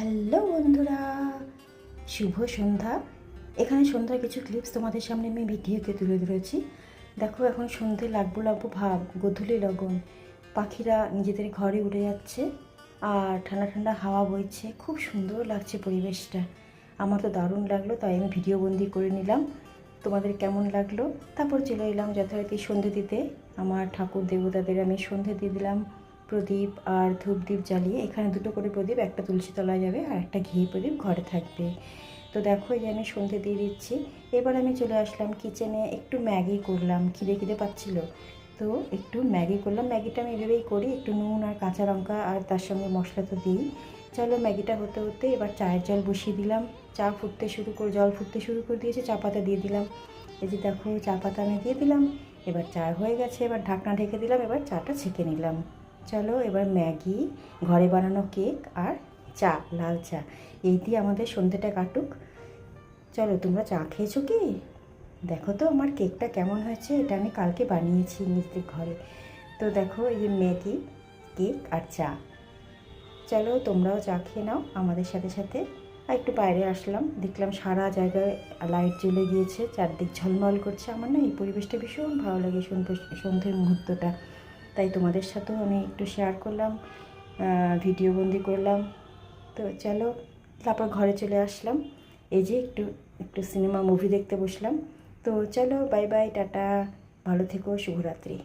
Hello বন্ধুরা, শুভ সন্ধ্যা। এখানে সন্ধ্যার কিছু ক্লিপস তোমাদের সামনে আমি ভিডিওতে তুলে ধরেছি। দেখো, এখন সন্ধে লাগবো লাগবো ভাব, গোধূলি লগন। পাখিরা নিজেদের ঘরে উড়ে যাচ্ছে আর ঠান্ডা ঠান্ডা হাওয়া বইছে, খুব সুন্দর লাগছে পরিবেশটা। আমার তো দারুণ লাগলো, তাই আমি ভিডিও বন্দি করে নিলাম। তোমাদের কেমন লাগলো? তারপর চলে এলাম যথারীতি সন্ধে দিতে। আমার ঠাকুর দেবতাদের আমি সন্ধে দিয়ে দিলাম প্রদীপ আর ধূপদীপ জ্বালিয়ে। এখানে দুটো করে প্রদীপ, একটা তুলসী তলায় যাবে আর একটা ঘি প্রদীপ ঘরে থাকবে। তো দেখো, এই যে আমি সন্ধে দিয়ে দিচ্ছি। এবার আমি চলে আসলাম কিচেনে, একটু ম্যাগি করলাম, খিদে খিদে পাচ্ছিল। তো একটু ম্যাগি করলাম। ম্যাগিটা আমি এভাবেই করি, একটু নুন আর কাঁচা লঙ্কা আর তার সঙ্গে মশলা তো দিই। চলো, ম্যাগিটা হতে হতে এবার চায়ের জল বসিয়ে দিলাম। জল ফুটতে শুরু করে দিয়েছে, চা পাতা দিয়ে দিলাম। এই যে দেখো, চা পাতা আমি দিয়ে দিলাম। এবার চা হয়ে গেছে, এবার ঢাকনা ঢেকে দিলাম, এবার চাটা ছেঁকে নিলাম। চলো, এবার ম্যাগি, ঘরে বানানো কেক আর চা, লাল চা, এই দিয়ে আমাদের সন্ধ্যেটা কাটুক। চলো, তোমরা চা খেয়েছো কি? দেখো তো আমার কেকটা কেমন হয়েছে। এটা আমি কালকে বানিয়েছি নিজেদের ঘরে। তো দেখো, এই যে ম্যাগি, কেক আর চা। চলো, তোমরাও চা খেয়ে নাও আমাদের সাথে সাথে। আর একটু বাইরে আসলাম, দেখলাম সারা জায়গায় লাইট জ্বলে গিয়েছে, চারদিক ঝলমল করছে। আমার না এই পরিবেশটা ভীষণ ভালো লাগে, সন্ধ্যের মুহূর্তটা। তাই তোমাদের সাথেও আমি একটু শেয়ার করলাম, ভিডিও বন্দি করলাম। তো চলো, তারপর ঘরে চলে আসলাম। এই যে একটু একটু সিনেমা মুভি দেখতে বসলাম। তো চলো, বাই বাই, টাটা, ভালো থেকো, শুভরাত্রি।